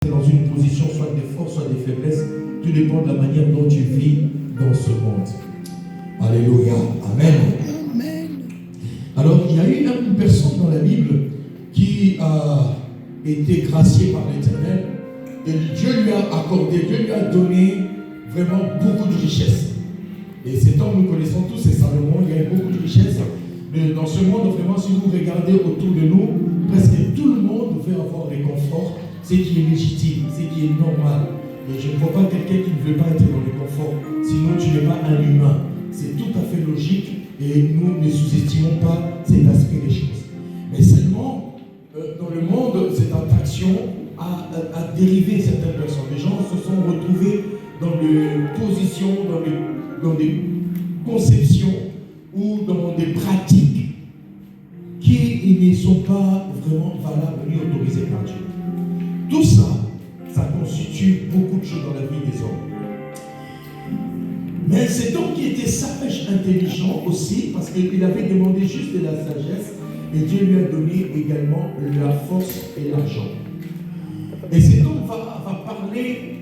dans une position soit de force, soit de faiblesse. Tout dépend de la manière dont tu vis dans ce monde. Alléluia. Amen. Amen. Alors, il y a eu une personne dans la Bible qui a été graciée par l'Éternel. Et Dieu lui a accordé, Dieu lui a donné vraiment beaucoup de richesses. Et cet homme, nous connaissons tous, c'est Salomon. Il y a eu beaucoup de richesses. Mais dans ce monde, vraiment, si vous regardez autour de nous, presque tout le monde veut avoir réconfort, ce qui est légitime, ce qui est normal. Et je ne vois pas quelqu'un qui ne veut pas être dans le confort, sinon tu n'es pas un humain. C'est tout à fait logique et nous ne sous-estimons pas cet aspect des choses. Mais seulement, dans le monde, cette attraction a dérivé certaines personnes. Les gens se sont retrouvés dans des positions, dans des conceptions ou dans des pratiques qui ne sont pas vraiment valables ni autorisées par Dieu. Tout ça, ça constitue beaucoup de choses dans la vie des hommes. Mais cet homme qui était sage, intelligent aussi, parce qu'il avait demandé juste de la sagesse, et Dieu lui a donné également la force et l'argent. Et cet homme va parler,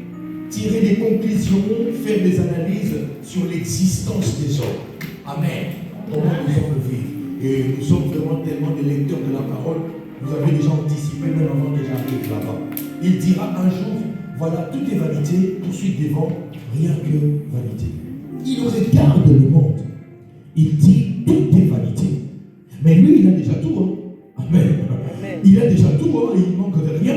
tirer des conclusions, faire des analyses sur l'existence des hommes. Amen. Comment nous sommes vivre. Et nous sommes vraiment tellement des lecteurs de la parole. Vous avez déjà anticipé même avant que j'arrive là-bas. Il dira un jour, voilà, tout est vanité, poursuite des vents, rien que vanité. Il regarde le monde. Il dit, tout est vanité. Mais lui, il a déjà tout. Hein. Amen. Amen. Il a déjà tout, hein, et il ne manque de rien.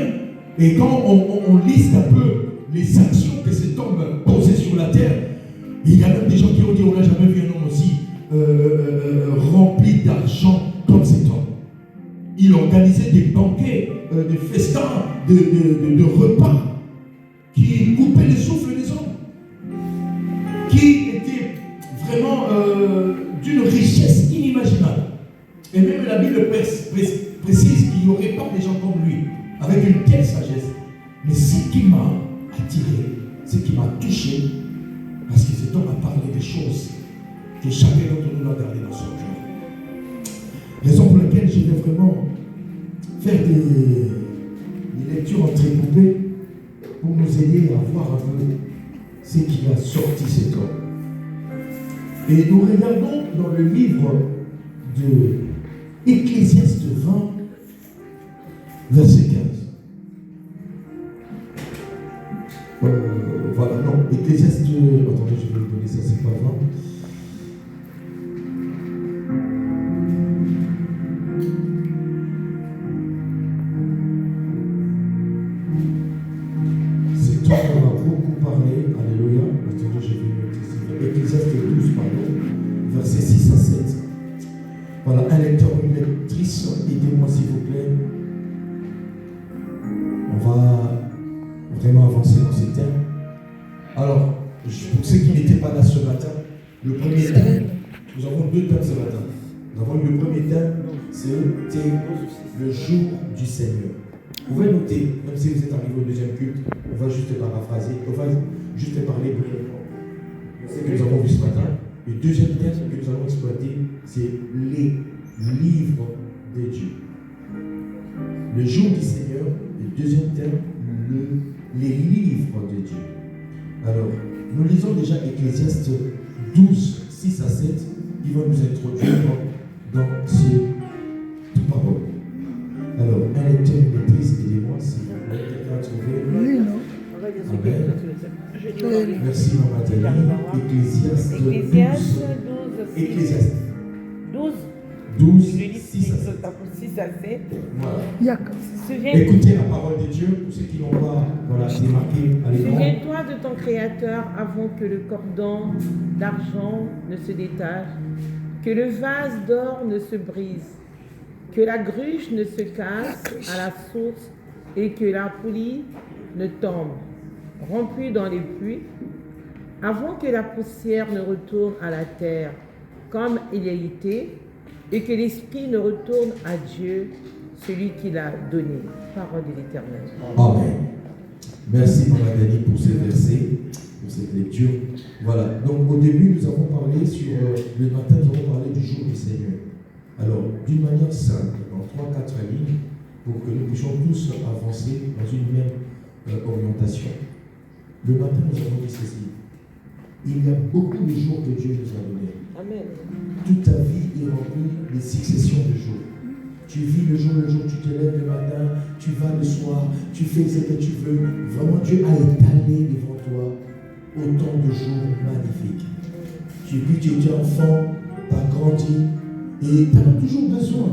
Et quand on liste un peu les actions que cet homme posait sur la terre, il y a même des gens qui ont dit, on n'a jamais vu un homme aussi rempli d'argent comme cet homme. Il organisait des banquets, des festins, de repas qui coupaient le souffle des hommes, qui étaient vraiment d'une richesse inimaginable. Et même la Bible précise qu'il n'y aurait pas des gens comme lui, avec une telle sagesse. Mais ce qui m'a attiré, ce qui m'a touché, parce que cet homme a parlé des choses que chacun d'entre nous doit garder dans son cœur. Raison pour laquelle je vais vraiment faire des lectures entrecoupées pour nous aider à voir un peu ce qui a sorti cet homme. Et nous regardons dans le livre de Ecclésiaste 20, verset 15. Voilà, non, Ecclésiaste, attendez, je vais vous donner ça, c'est pas 20. C'est toi qu'on a beaucoup parlé, alléluia. Attendez, je vais noter ça. Ecclésiaste 12, pardon, versets 6 à 7. Voilà, un lecteur, une lectrice, aidez-moi s'il vous plaît. On va vraiment avancer dans ces thèmes. Alors, pour ceux qui n'étaient pas là ce matin, le premier thème, nous avons deux thèmes ce matin. Nous avons le premier thème, c'est le jour du Seigneur. Vous pouvez noter, même si vous êtes arrivé au deuxième culte, on va juste paraphraser, on va juste parler brièvement de ce que nous avons vu ce matin. Le deuxième thème que nous allons exploiter, c'est les livres de Dieu. Le jour du Seigneur, le deuxième thème, les livres de Dieu. Alors, nous lisons déjà Ecclésiaste 12, 6 à 7, qui va nous introduire dans cette parole. Alors, un lecteur, une lectrice, aidez-moi si vous voulez quelqu'un à trouver. Amen. Merci, Maman Dani. Ecclésiaste 12. Ecclésiaste 12, 6 à 7. Voilà. Écoutez la parole de Dieu pour ceux qui n'ont pas démarqué à l'écran. Souviens-toi de ton Créateur avant que le cordon d'argent ne se détache, que le vase d'or ne se brise, que la gruge ne se casse à la source et que la poulie ne tombe, rompue dans les puits, avant que la poussière ne retourne à la terre comme il a été, et que l'Esprit ne retourne à Dieu, celui qui l'a donné. Parole de l'Éternel. Amen. Merci, Maman Dani, pour ce verset, pour cette lecture. Voilà. Donc, au début, nous avons parlé sur le matin, nous avons parlé du jour du Seigneur. Alors, d'une manière simple, dans 3-4 lignes, pour que nous puissions tous avancer dans une même orientation. Le matin, nous avons dit ceci. Il y a beaucoup de jours que Dieu nous a donnés. Amen. Toute ta vie est remplie de successions de jours. Tu vis le jour, tu te lèves le matin, tu vas le soir, tu fais ce que tu veux. Vraiment, Dieu a étalé devant toi autant de jours magnifiques. Tu étais enfant, tu as grandi et tu as toujours besoin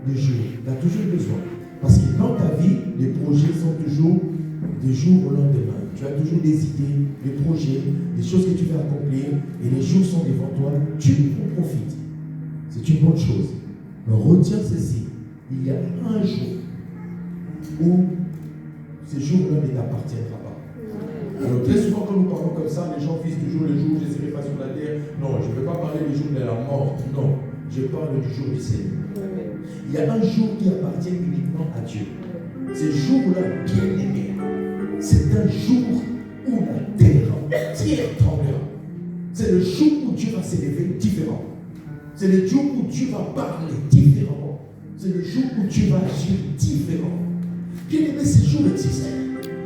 de jours. Tu as toujours besoin. Parce que dans ta vie, les projets sont toujours des jours au lendemain. Tu as toujours des idées, des projets, des choses que tu veux accomplir et les jours sont devant toi. Tu en profites. C'est une bonne chose. Mais retiens ceci. Il y a un jour où ce jour-là ne t'appartiendra pas. Alors très souvent quand nous parlons comme ça, les gens visent toujours le jour où je serai pas sur la terre. Non, je ne veux pas parler du jour de la mort. Non, je parle du jour du Seigneur. Il y a un jour qui appartient uniquement à Dieu. Ce jour-là, bien aimé, c'est un jour où la terre entière tremblera. C'est le jour où Dieu va s'élever différent. C'est le jour où Dieu va parler différemment. C'est le jour où Dieu va agir différent. Bien aimé, ce jour existe.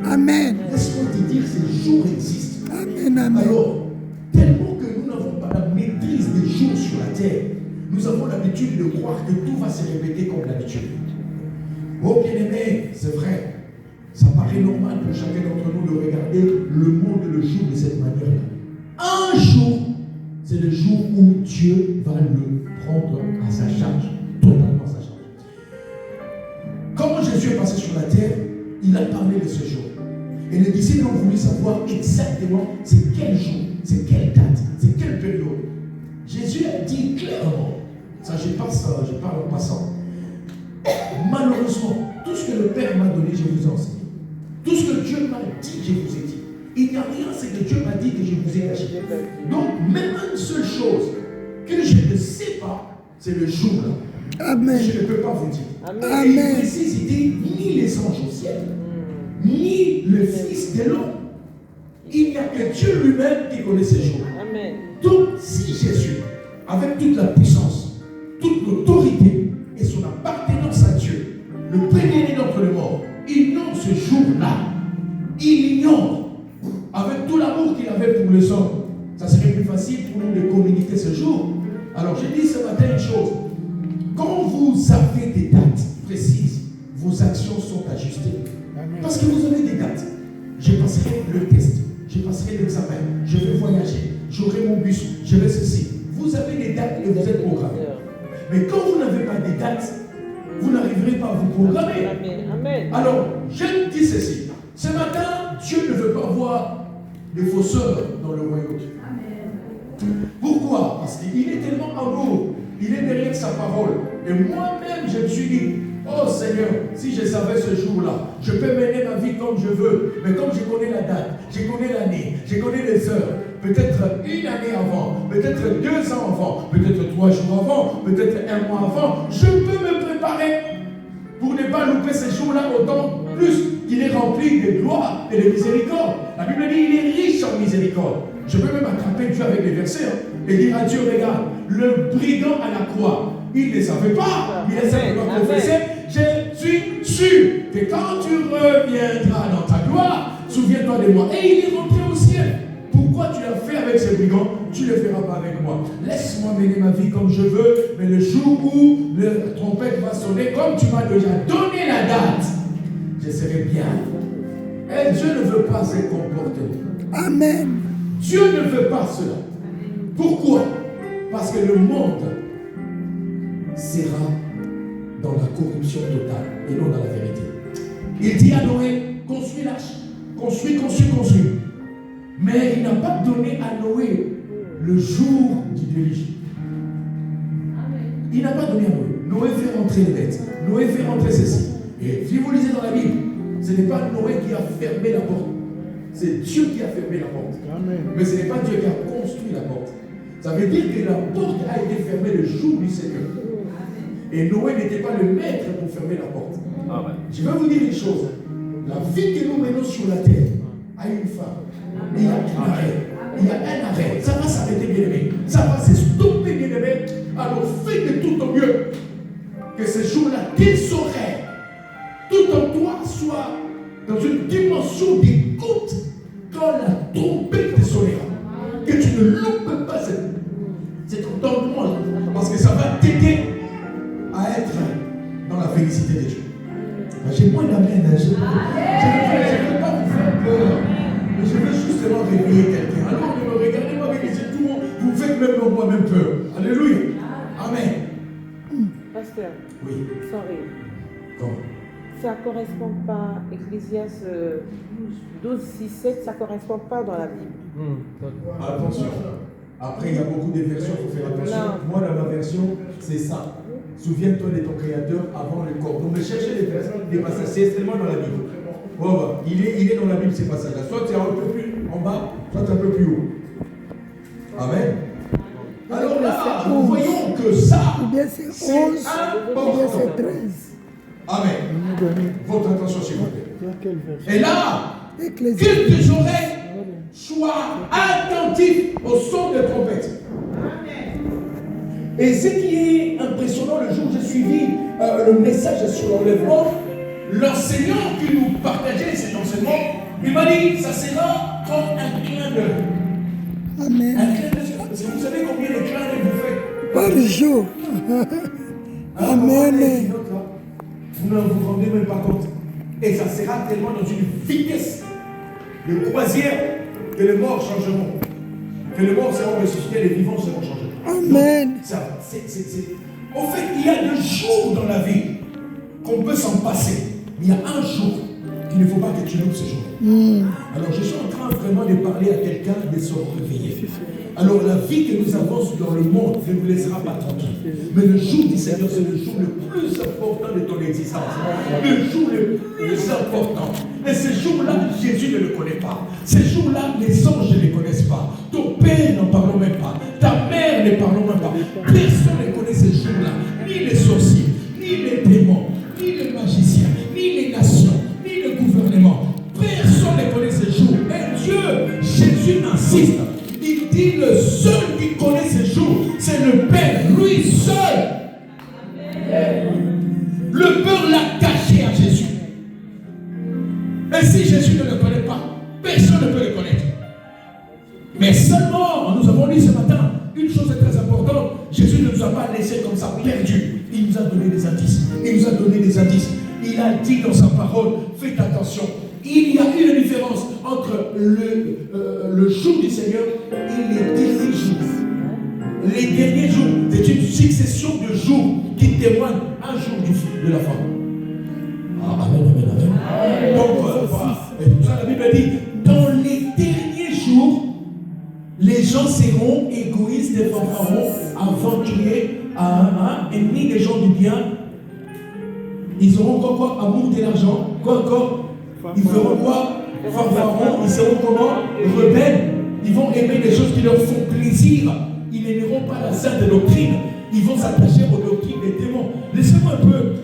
Amen. Laisse-moi te dire, ce jour existe. Amen, amen. Alors, tellement que nous n'avons pas la maîtrise des jours sur la terre, nous avons l'habitude de croire que tout va se répéter comme d'habitude. Oh bien-aimé, c'est vrai. Ça paraît normal pour chacun d'entre nous de regarder le monde et le jour de cette manière-là. Un jour, c'est le jour où Dieu va le prendre à sa charge, totalement à sa charge. Quand Jésus est passé sur la terre, il a parlé de ce jour. Et les disciples ont voulu savoir exactement c'est quel jour, c'est quelle date, c'est quelle période. Jésus a dit clairement, ça je parle en passant. Malheureusement, tout ce que le Père m'a donné, je vous enseigne. Tout ce que Dieu m'a dit, je vous ai dit. Il n'y a rien, c'est que Dieu m'a dit que je vous ai caché. Donc, même une seule chose que je ne sais pas, c'est le jour-là. Amen. Je ne peux pas vous dire. Amen. Et il précise, il dit, ni les anges au ciel, ni le Fils de l'homme. Il n'y a que Dieu lui-même qui connaît ces jours. Amen. Donc, si Jésus, avec toute la puissance, toute l'autorité et son appartenance à Dieu, le premier-né d'entre les morts, ignore ce jour-là, il ignore, avec tout l'amour qu'il avait pour les hommes, ça serait plus facile pour nous de communiquer ce jour. Alors, j'ai dit ce matin une chose. Quand vous avez des dates précises, vos actions sont ajustées. Parce que vous avez des dates. Je passerai le test, je passerai l'examen, je vais voyager, j'aurai mon bus, je vais ceci. Vous avez des dates et vous êtes programmé. Mais quand vous n'avez pas des dates, vous n'arriverez pas à vous programmer. Amen. Alors, je dis ceci. Ce matin, Dieu ne veut pas voir des faussaires dans le royaume. Pourquoi? Parce qu'il est tellement amour. Il est derrière sa parole. Et moi-même, je me suis dit, oh Seigneur, si je savais ce jour-là, je peux mener ma vie comme je veux. Mais comme je connais la date, je connais l'année, je connais les heures, peut-être une année avant, peut-être 2 ans avant, peut-être 3 jours avant, peut-être 1 mois avant, je peux me préparer pour ne pas louper ce jour-là autant plus qu'il est rempli de gloire et de miséricorde. La Bible dit il est riche en miséricorde. Je peux même attraper Dieu avec des versets et dire à Dieu, regarde, le brigand à la croix, il ne savait pas, il a simplement confessé, je suis sûr que quand tu reviendras dans ta gloire, souviens-toi de moi. Et il est rentré au ciel. Pourquoi tu l'as fait avec ces brigands? Tu ne le feras pas avec moi. Laisse-moi mener ma vie comme je veux, mais le jour où la trompette va sonner, comme tu m'as déjà donné la date, je serai bien. Et Dieu ne veut pas ce comportement. Amen. Dieu ne veut pas cela. Pourquoi? Parce que le monde sera dans la corruption totale et non dans la vérité. Il dit à Noé, construis l'arche. Construis. Mais il n'a pas donné à Noé le jour du déluge. Il n'a pas donné à Noé. Noé fait rentrer les bêtes. Noé fait rentrer ceci. Et si vous lisez dans la Bible, ce n'est pas Noé qui a fermé la porte. C'est Dieu qui a fermé la porte. Amen. Mais ce n'est pas Dieu qui a construit la porte. Ça veut dire que la porte a été fermée le jour du Seigneur. Et Noé n'était pas le maître pour fermer la porte. Amen. Je vais vous dire une chose. La vie que nous menons sur la terre a une fin. Il y a un arrêt. Il y a un arrêt. Ça va s'arrêter, bien aimé. Ça va se stopper, bien aimé. Alors fais de tout au mieux que ce jour-là, tes oreilles, tout en toi, soit dans une dimension reçois la trompette des solaires. Que tu ne loupes pas cet entendement-là. Parce que ça va t'aider à être dans la félicité de Dieu. J'ai moins d'amen. Je ne veux pas vous faire peur. Mais je veux justement réveiller quelqu'un. Alors ne me regardez pas avec les yeux tout le monde. Vous faites même moi-même peur. Alléluia. Amen. Pasteur, Oui. sans rire. Comment? Ça ne correspond pas, Ecclésiaste 12, 6, 7, ça ne correspond pas dans la Bible. Attention. Après, il y a beaucoup de versions, il faut faire attention. Non. Moi, dans ma version, c'est ça. Souviens-toi de ton Créateur avant le corps. Donc, cherchez les versions, des passages, c'est tellement dans la Bible. Bon, il est dans la Bible, ces passages-là. Soit tu es un peu plus en bas, soit un peu plus haut. Amen. Alors là, nous voyons que ça, Ou bien c'est 11, c'est ou bien c'est important. 13. Amen. Votre attention, s'il vous plaît. Et là, Ecclésiaste. que tes oreilles soient attentifs au son des trompettes. Et ce qui est impressionnant, le jour où j'ai suivi le message sur l'enlèvement, l'enseignant qui nous partageait cet enseignement, il m'a dit, ça sera comme un clin d'œil. Amen. Un clin d'œil. Parce que vous savez combien de clins d'œil vous faites Par jour. Alors, Amen. les notes, là, vous ne vous rendez même pas compte. Et ça sera tellement dans une vitesse de croisière que les morts changeront. Que les morts seront ressuscités, les vivants seront changés. Amen. Donc, ça, en fait, il y a 2 jours dans la vie qu'on peut s'en passer. Mais il y a un jour qu'il ne faut pas que tu loupes ce jour. Alors, je suis en train vraiment de parler à quelqu'un de se réveiller. Alors, la vie que nous avons dans le monde ne nous laissera pas tranquille. Mais le jour du Seigneur, c'est le jour le plus important de ton existence. Le jour le plus important. Et ce jour-là, Jésus ne le connaît pas. Ce jour-là, les anges ne les connaissent pas. Ton père n'en parle même pas. Ta mère ne parle même pas. Personne ne connaît ce jour-là. Ni les sorciers, ni les démons, ni les magiciens, ni les nations, ni le gouvernement. Personne ne connaît ce jour. Et Dieu, Jésus insiste. Il dit le seul qui connaît ce jour, c'est le Père, lui seul. Le peur l'a caché à Jésus. Et si Jésus ne le connaît pas, personne ne peut le connaître. Mais seulement, nous avons dit ce matin, une chose est très importante, Jésus ne nous a pas laissé comme ça perdus. Il nous a donné des indices. Il nous a donné des indices. Il a dit dans sa parole, faites attention. Il y a une différence entre le jour du Seigneur et les derniers jours. Les derniers jours, c'est une succession de jours qui témoignent un jour de la fin. Amen, amen, amen. Donc, voilà. Et tout ça, la Bible dit, dans les derniers jours, les gens seront égoïstes, des fanfarons, aventuriers, ennemis des gens du bien. Ils auront quoi? Amour de l'argent. Quoi encore? Ils feront quoi? Fanfarons. Ils seront comment? Rebelles. Ils vont aimer des choses qui leur font plaisir. Ils n'aimeront pas la sainte doctrine. Ils vont s'attacher aux doctrines des démons. Laissez-moi un peu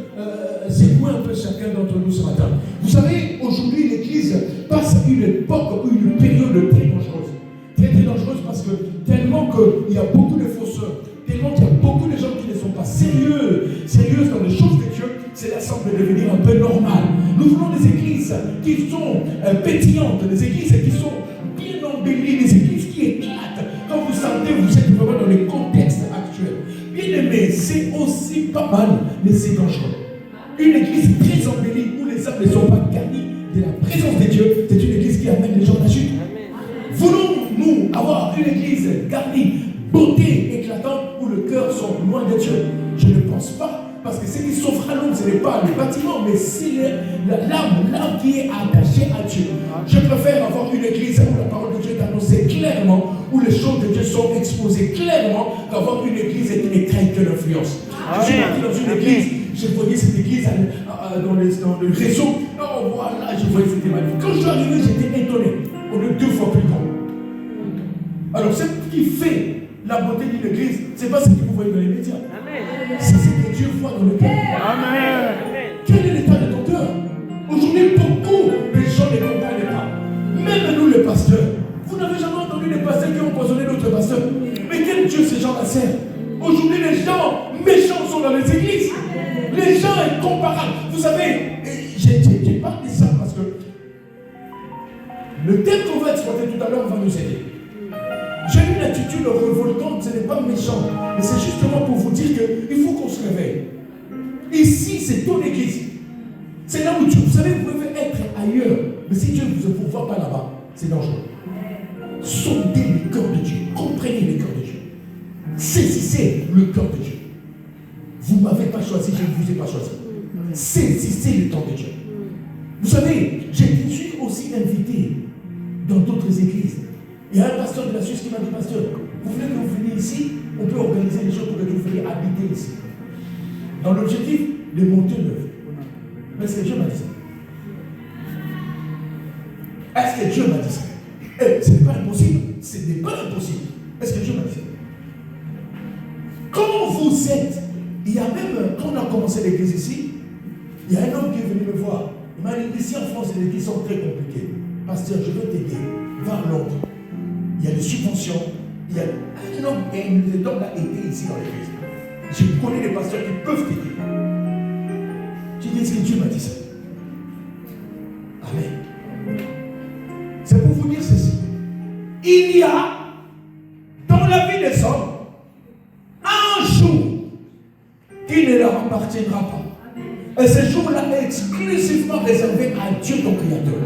secouer un peu chacun d'entre nous ce matin. Vous savez, aujourd'hui, l'Église passe une époque ou une période très dangereuse. Très très dangereuse parce que tellement qu'il y a beaucoup de faussaires, tellement qu'il y a beaucoup de gens qui ne sont pas sérieuses dans les choses de Dieu, cela semble devenir un peu normal. Nous voulons des églises qui sont pétillantes, des églises qui sont bien embellies, des églises qui éclatent. Quand vous sentez, vous êtes vraiment dans les contextes actuels. Bien aimé, c'est aussi pas mal, mais c'est dangereux. Une église très embellie où les âmes ne sont pas garnies de la présence de Dieu, c'est une église qui amène les gens à la chute. Voulons-nous avoir une église garnie, beauté éclatante, où le cœur sont loin de Dieu? Je ne pense pas. Parce que ce qui s'offre à l'homme, ce n'est pas le bâtiment, mais c'est l'âme qui est attachée à Dieu. Je préfère avoir une église où la parole de Dieu est annoncée clairement, où les choses de Dieu sont exposées clairement, qu'avoir une église qui ne crée que l'influence. Je suis parti dans une église, je voyais cette église dans le réseau. Oh voilà, je voyais cette magnifique. Quand je suis arrivé, j'étais étonné. On est 2 fois plus grand. Alors, ce qui fait la beauté d'une église, ce n'est pas ce que vous voyez dans les médias. C'est ce que Dieu voit dans le cœur. Amen. Quel est l'état de ton cœur? Aujourd'hui, beaucoup de gens ne comprennent pas. Même nous, les pasteurs. Vous n'avez jamais entendu des pasteurs qui ont empoisonné d'autres pasteurs. Mais quel Dieu ces gens-là servent? Aujourd'hui, les gens méchants sont dans les églises. Les gens incomparables. Vous savez, j'ai parlé de ça parce que Le thème qu'on va exploiter tout à l'heure va nous aider. J'ai une attitude révoltante, ce n'est pas méchant, mais c'est justement pour vous dire qu'il faut qu'on se réveille. Ici, c'est ton église. C'est là où Dieu, vous savez, vous pouvez être ailleurs, mais si Dieu ne vous voit pas là-bas, c'est dangereux. Sondez le cœur de Dieu, comprenez le cœur de Dieu. Saisissez le cœur de Dieu. Vous ne m'avez pas choisi, je ne vous ai pas choisi. Saisissez le temps de Dieu. Vous savez, je suis aussi invité dans d'autres églises. Il y a un pasteur de la Suisse qui m'a dit, pasteur, vous voulez que vous veniez ici, on peut organiser les choses pour que vous veniez habiter ici. Dans l'objectif de monter une œuvre. Mais est-ce que Dieu m'a dit ça? Est-ce que Dieu m'a dit ça? Ce n'est pas impossible. Ce n'est pas impossible. Est-ce que Dieu m'a dit ça? Quand vous êtes, il y a même, quand on a commencé l'église ici, il y a un homme qui est venu me voir. Il m'a dit, ici en France, les églises sont très compliquées. Pasteur, je veux t'aider. Va à Londres. Il y a des subventions. Il y a un homme, et cet homme-là était ici dans l'église. Je connais des pasteurs qui peuvent t'aider. J'ai dit, est-ce que Dieu m'a dit ça? Amen. C'est pour vous dire ceci. Il y a dans la vie des hommes un jour qui ne leur appartiendra pas. Et ce jour-là est exclusivement réservé à Dieu ton Créateur.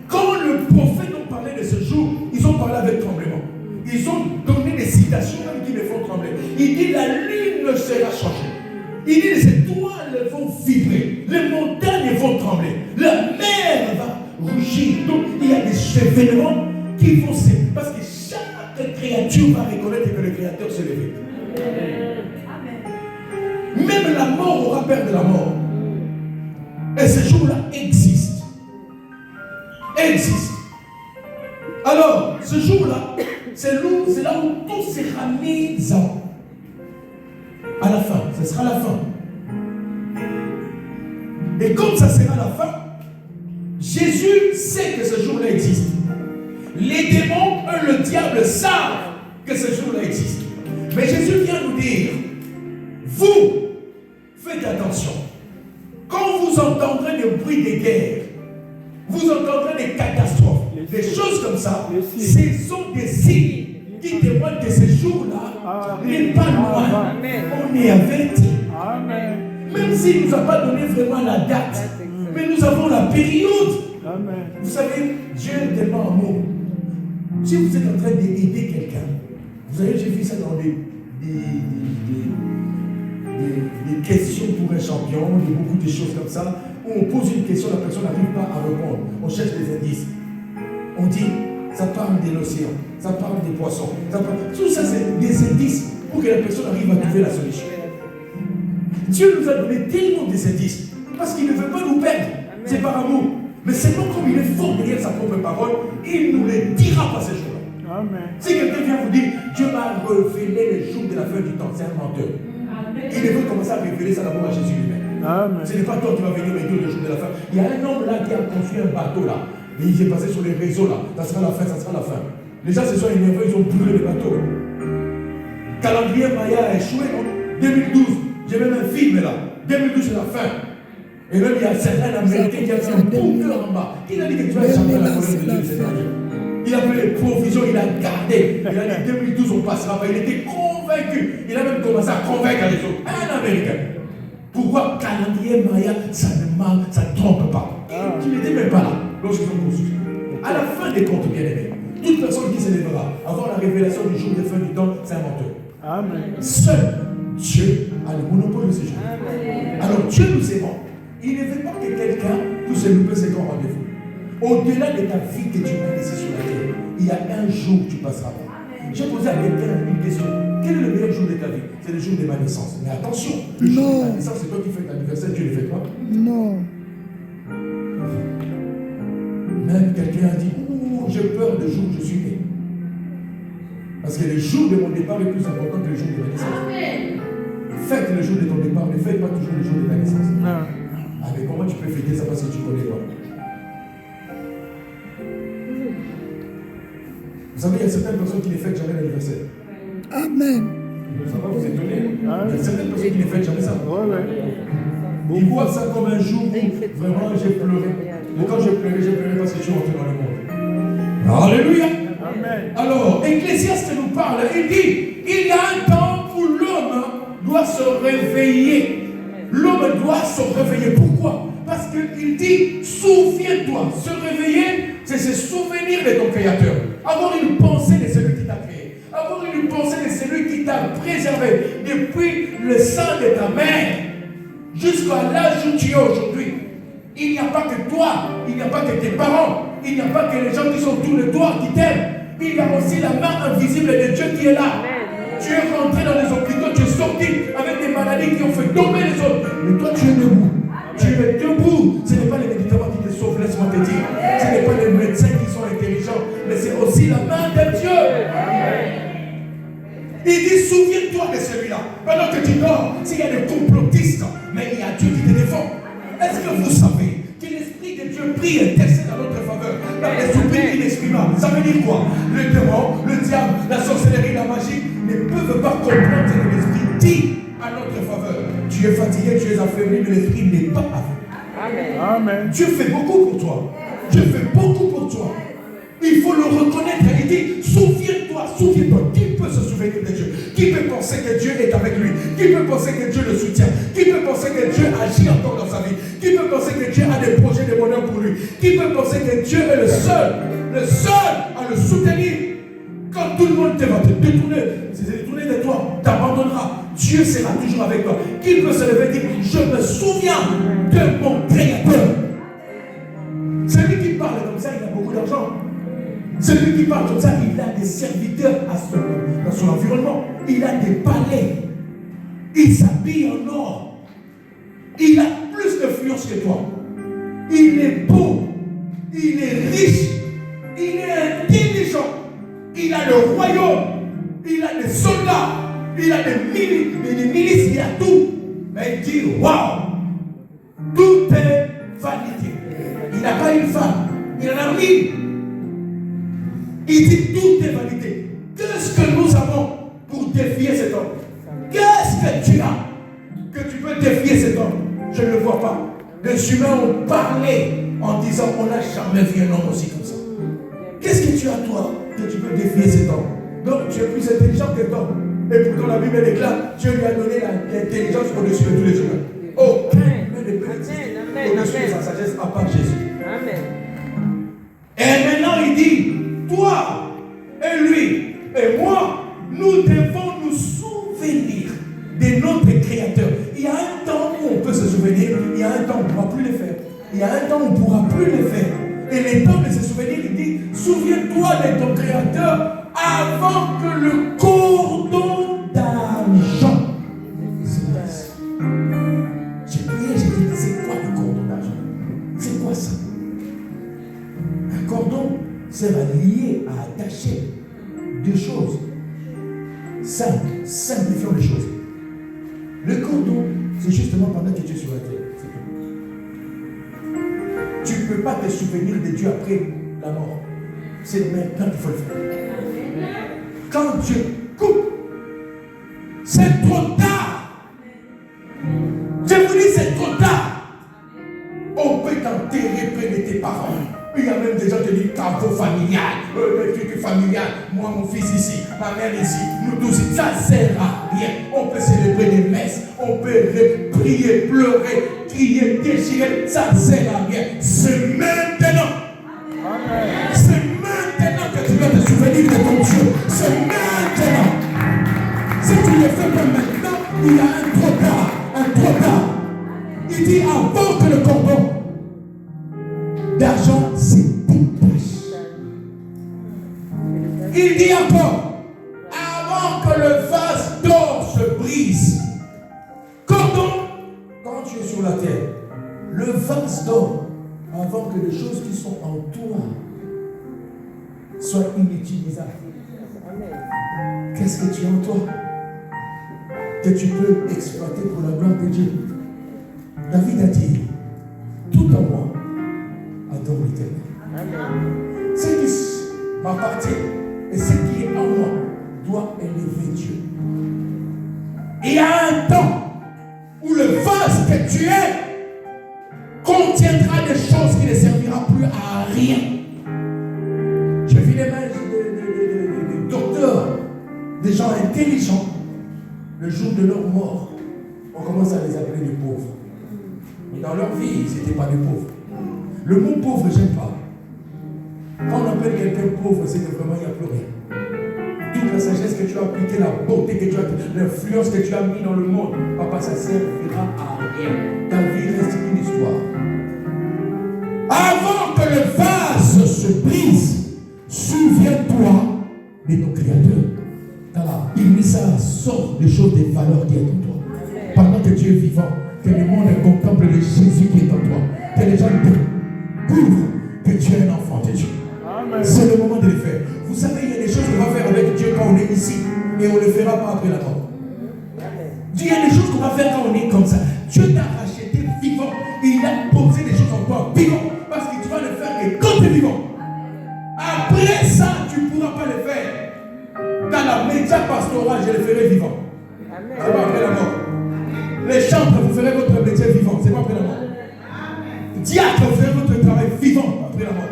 Quand le prophète nous parlait de ce jour, ils ont parlé avec tremblement. Ils ont donné des citations même qui les font trembler. Il dit la lune sera changée. Il dit les étoiles vont vibrer, les montagnes vont trembler, la mer va rougir. Donc il y a des événements qui vont se... Parce que chaque créature va reconnaître que le Créateur s'est levé. Même la mort aura peur de la mort. Et ce jour-là existe. Existe. Alors, ce jour-là, c'est là où tout sera mis à la fin. Ce sera la fin. Et comme ça sera la fin, Jésus sait que ce jour-là existe. Les démons, eux, le diable, savent que ce jour-là existe. Mais Jésus vient nous dire, vous, faites attention. Quand vous entendrez des bruits de guerre, vous entendrez des catastrophes, des choses comme ça, ce sont des signes qui témoignent que ce jour-là n'est pas loin. On est averti. Même s'il ne nous a pas donné vraiment la date, mais nous avons la période. Amen. Vous savez, Dieu est tellement amour. Si vous êtes en train d'aider quelqu'un, vous savez, j'ai vu ça dans des questions pour un champion, beaucoup de choses comme ça, où on pose une question, la personne n'arrive pas à répondre. On cherche des indices. On dit, ça parle de l'océan, ça parle des poissons, tout ça c'est des indices pour que la personne arrive à trouver la solution. Dieu nous a donné tellement des indices, parce qu'il ne veut pas nous perdre, c'est par amour. Mais seulement comme il est fort derrière sa propre parole, il nous le dira pas ces jours-là. Amen. Si quelqu'un vient vous dire, Dieu m'a révélé le jour de la fin du temps, c'est un menteur. Amen. Il veut commencer à révéler ça d'abord à Jésus lui-même. Ce n'est pas toi qui vas venir me dire le jour de la fin. Il y a un homme là qui a construit un bateau là. Et il s'est passé sur les réseaux là. Ça sera la fin, ça sera la fin. Les gens se sont énervés, ils ont brûlé le bateau. Calendrier Maya a échoué, non? 2012. J'ai même un film là. 2012 c'est la fin. Et même il y a certains Américains qui a fait un bunker en bas. Qui a dit que tu vas échapper à la colonne de Dieu, Seigneur? Il a fait les provisions, il a gardé. Il a dit 2012 on passera pas. Il était convaincu. Il a même commencé à convaincre les autres. Un Américain. Pourquoi calendrier Maya, ça ne trompe pas? Tu n'étais même pas là lorsqu'ils ont construit. À la fin des comptes, bien aimés, toute personne qui s'élèvera avant la révélation du jour de fin du temps, c'est un menteur. Amen. Seul Dieu a le monopole de ces jours. Alors Dieu nous aimant. Il ne veut pas que quelqu'un puisse louper ses grands rendez-vous. Au-delà de ta vie que tu mènes ici sur la terre, il y a un jour où tu passeras par. J'ai posé à quelqu'un une question. Quel est le meilleur jour de ta vie? C'est le jour de ma naissance. Mais attention, le jour de ta naissance, c'est toi qui fais ton anniversaire, Dieu ne le fait pas. Non. Même quelqu'un a dit, j'ai peur du jour où je suis né. Parce que le jour de mon départ est plus important que le jour de ma naissance. Amen. Faites le jour de ton départ, ne faites pas toujours le jour de ta naissance. Non. Ah, mais comment tu peux fêter ça parce que tu ne connais pas? Vous savez, il y a certaines personnes qui ne fêtent jamais l'anniversaire. Amen. Ça va vous étonner. Il y a certaines personnes qui ne fêtent jamais ça. Ils voient ça comme un jour où vraiment j'ai pleuré. Mais quand j'ai pleuré parce que je suis rentré dans le monde. Alléluia. Amen. Alors, Ecclésiaste nous parle, il dit, il y a un temps où l'homme doit se réveiller. L'homme doit se réveiller. Pourquoi? Parce qu'il dit, souviens-toi. Se réveiller, c'est se souvenir de ton Créateur. Avoir une pensée de celui qui t'a créé. Avoir une pensée de celui qui t'a préservé depuis le sein de ta mère jusqu'à l'âge où tu es aujourd'hui. Il n'y a pas que toi, il n'y a pas que tes parents, il n'y a pas que les gens qui sont autour de toi qui t'aiment. Il y a aussi la main invisible de Dieu qui est là. Tu es rentré dans les hôpitaux, tu es sorti avec des maladies qui ont fait tomber les autres. Mais toi, tu es debout. Tu es debout. Ce n'est pas les médicaments qui te sauvent, laisse-moi te dire. Ce n'est pas les médecins qui sont intelligents, mais c'est aussi la main de Dieu. Il dit, souviens-toi de celui-là. Pendant que tu dors, s'il y a des complotistes, mais il y a Dieu qui te défend. Est-ce que vous savez que l'Esprit de Dieu prie et intercède à notre faveur dans les esprits inexprimables? Ça veut dire quoi? Le démon, le diable, la sorcellerie, la magie ne peuvent pas comprendre ce que l'Esprit dit à notre faveur. Tu es fatigué, tu es affaibli, mais l'Esprit n'est pas aveugle. Amen. Dieu fait beaucoup pour toi. Dieu fait beaucoup pour toi. Il faut le reconnaître. Il dit, souviens-toi, souviens-toi. Qui peut se souvenir de Dieu? Qui peut penser que Dieu est avec lui? Qui peut penser que Dieu le soutient? Qui peut penser que Dieu agit encore dans sa vie? Qui peut penser que Dieu a des projets de bonheur pour lui? Qui peut penser que Dieu est le seul à le soutenir? Quand tout le monde va te détourner, se détourner de toi, t'abandonnera. Dieu sera toujours avec toi. Qui peut se lever et dire, je me souviens de mon Créateur? Celui qui parle comme ça, il a beaucoup d'argent. Celui qui parle comme ça, il a des serviteurs dans son environnement. Il a des palais. Il s'habille en or. Il a plus d'influence que toi. Il est beau. Il est riche. Il est intelligent. Il a le royaume. Il a des soldats. Il a des milices. Il a tout. Mais il dit, waouh, tout est vanité. Il n'a pas une femme. Il en a 1000. Il dit tout est vanité. Qu'est-ce que nous avons pour défier cet homme? Qu'est-ce que tu as que tu peux défier cet homme? Je ne le vois pas. Les humains ont parlé en disant on n'a jamais vu un homme aussi comme ça. Qu'est-ce que tu as toi que tu peux défier cet homme? Donc tu es plus intelligent que cet homme. Et pourtant la Bible déclare Dieu lui a donné l'intelligence au-dessus de tous les humains. Aucun humain ne peut exister au-dessus de sa sagesse à part Jésus. Amen. Et maintenant il dit, toi et lui et moi, nous devons nous souvenir de notre Créateur. Il y a un temps où on peut se souvenir, il y a un temps où on ne pourra plus le faire. Il y a un temps où on ne pourra plus le faire. Et le temps de se souvenir, il dit, souviens-toi de ton Créateur avant que le cordon d'argent se passe. J'ai prié, j'ai dit, c'est quoi le cordon d'argent? C'est quoi ça? Un cordon sert à lier, à attacher deux choses. Simplifions les choses. Le cordon, c'est justement pendant que tu es sur la terre. Tu ne peux pas te souvenir de Dieu après la mort. C'est maintenant qu'il faut le faire. Quand Dieu coupe, c'est trop tard. Je vous dis, c'est trop tard. On peut t'enterrer près de tes parents. Il y a même des gens qui disent travaux familial, le truc familial, moi mon fils ici, ma mère ici, nous tous ici, ça ne sert à rien. On peut célébrer des messes, on peut prier, pleurer, crier, déchirer, ça ne sert à rien. C'est maintenant. C'est maintenant que tu dois te souvenir de ton Dieu. C'est maintenant. Si tu ne le fais pas maintenant, il y a un trop tard. Il dit avant que le cordon d'argent se détache. Il dit encore, avant que le vase d'or se brise. Cordon, quand tu es sur la terre, le vase d'or, avant que les choses qui sont en toi soient inutilisables. Qu'est-ce que tu as en toi que tu peux exploiter pour la gloire de Dieu? David a dit, tout en moi adore l'Éternel. Ce qui m'appartient et ce qui est en moi doit élever Dieu. Il y a un temps où le vase que tu es contient obtiendras des choses qui ne serviront plus à rien. J'ai vu des mains de docteurs, des gens intelligents. Le jour de leur mort, on commence à les appeler des pauvres. Mais dans leur vie, ils n'étaient pas des pauvres. Le mot pauvre, je n'aime pas. Quand on appelle quelqu'un pauvre, c'est que vraiment il n'y a plus rien. Toute la sagesse que tu as appliquée, la beauté que tu as, l'influence que tu as mis dans le monde, papa, ça ne servira à rien. Ta vie reste une histoire. Avant que le vase se brise, souviens-toi de ton Créateur. Il ça sort des choses, des valeurs qui sont en toi. Pendant que tu es vivant, que le monde contemple le Jésus qui est en toi, que les gens découvrent que tu es un enfant de Dieu. C'est le moment de le faire. Vous savez, il y a des choses qu'on va faire avec Dieu quand on est ici, et on ne le fera pas après la mort. Il y a des choses qu'on va faire quand on est comme ça. Dieu t'a racheté vivant, et il a posé des choses en toi vivant, parce que tu vas le faire et quand tu es vivant. Après ça, tu ne pourras pas le faire. Dans la média pastorale, je le ferai vivant. C'est pas après la mort. Les chantres, vous ferez votre métier vivant. C'est pas après la mort. Diacre, vous ferez votre travail vivant après la mort.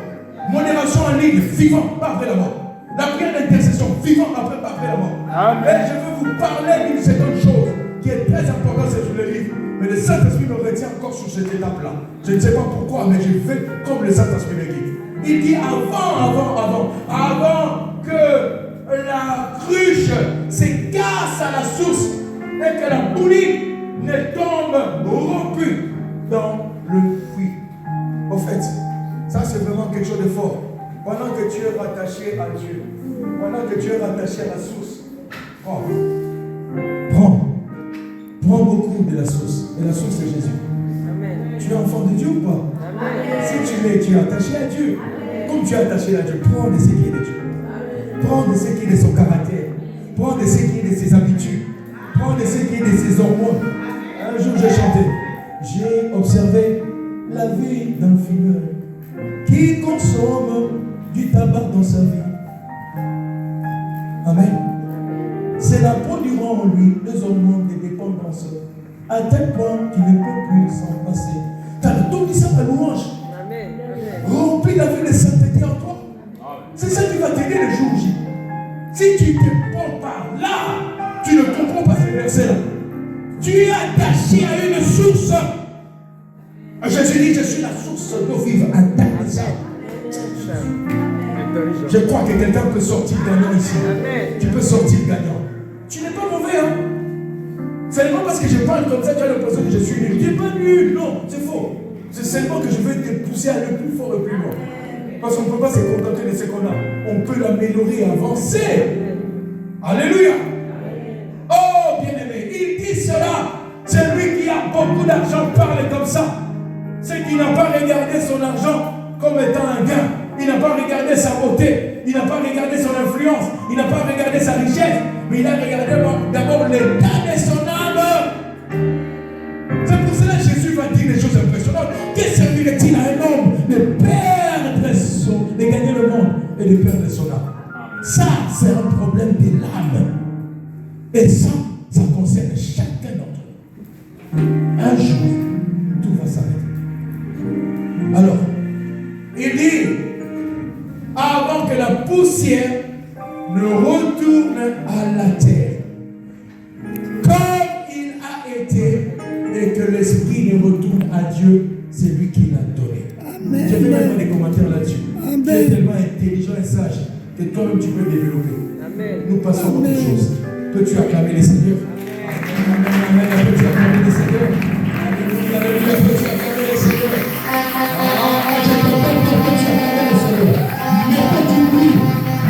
Modération en ligne, vivant, pas après la mort. La prière d'intercession, vivant, pas après la mort. Et je veux vous parler d'une seconde chose qui est très importante, c'est sur le livre. Mais le Saint-Esprit me retient encore sur cette étape-là. Je ne sais pas pourquoi, mais je fais comme le Saint-Esprit me guide. Il dit avant que la cruche se casse à la source et que la boulie ne tombe rompue dans le puits. En fait, ça c'est vraiment quelque chose de fort. Pendant que tu es rattaché à Dieu, pendant que tu es rattaché à la source, prends beaucoup de la source. Et la source c'est Jésus. Amen. Tu es enfant de Dieu ou pas? Amen. Si tu l'es, tu es attaché à Dieu. Amen. Comme tu es attaché à Dieu, prends de ce qui est de Dieu. Prends de ce qui est de son caractère. Prends de ce qui est de ses habitudes. Prends de ce qui est de ses hormones. Un jour j'ai chanté. J'ai observé la vie d'un fumeur qui consomme du tabac dans sa vie. Amen. Cela produira en lui des hormones de dépendance à tel point qu'il ne peut plus s'en passer. Car tout dit ça à louange. Remplis la vie de sainteté en toi. C'est ça qui va t'aider le jour J. Si tu te prends par là, tu ne comprends pas ce verset-là. Tu es attaché à une source. Jésus dit, je suis la source d'eau vive. Attache. Je crois que quelqu'un peut sortir gagnant ici. Tu peux sortir gagnant. Tu n'es pas mauvais, hein. Ce n'est pas parce que je parle comme ça que tu as l'impression que je suis nul. Tu n'es pas nul, non, c'est faux. C'est seulement que je veux te pousser à aller plus fort et plus loin. Parce qu'on ne peut pas se contenter de ce qu'on a. On peut l'améliorer et avancer. Alléluia. Oh, bien-aimé, il dit cela. Celui qui a beaucoup d'argent parle comme ça. C'est qui n'a pas regardé son argent comme étant un gain. Il n'a pas regardé sa beauté. Il n'a pas regardé son influence. Il n'a pas regardé sa richesse. Mais il a regardé d'abord l'état de son âme. C'est pour cela que Jésus va dire des choses impressionnantes. Que servirait-il à un homme de gagner le monde et de perdre son âme? Ça, c'est un problème de l'âme. Et ça concerne chacun d'entre nous. Un jour, tout va s'arrêter. Alors, il dit, avant que la poussière ne retourne à la terre, comme il a été, et que l'esprit ne retourne à Dieu, c'est lui qui l'a donné. Amen. Je vais mettre des commentaires là-dessus. Amen. Tu es tellement intelligent et sage que toi-même tu peux développer. Amen. Nous passons à autre chose. Peux-tu acclamer les Seigneurs? Amen. Amen. Peux-tu acclamer